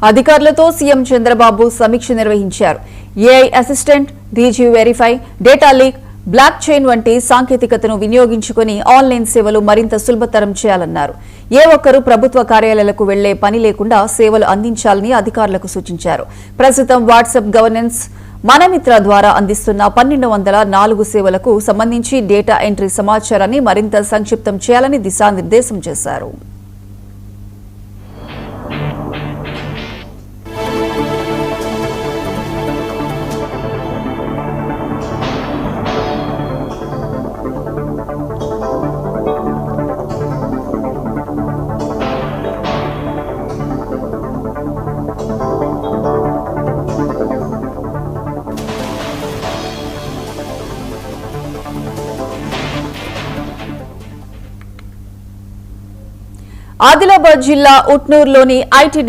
అధికారులతో సీఎం చంద్రబాబు సమీక్ష నిర్వహించారు. AI assistant, DG verify, data leak, block chain వంటి సాంకేతికతను వినియోగించుకుని ఆన్లైన్ సేవలు మరింత సులభతరం చేయాలన్నారు. ఏ ఒక్కరూ ప్రభుత్వ కార్యాలయాలకు వెళ్లే పని లేకుండా సేవలు అందించాలని అధికారులకు సూచించారు. ప్రస్తుతం వాట్సాప్ గవర్నెన్స్ మనమిత్ర ద్వారా అందిస్తున్న 1204 సేవలకు సంబంధించి డేటా ఎంట్రీ సమాచారాన్ని మరింత సంక్షిప్తం చేయాలని దిశానిర్దేశం చేశారు. ఆదిలాబాద్ జిల్లా ఉట్నూరులోని ఐటీ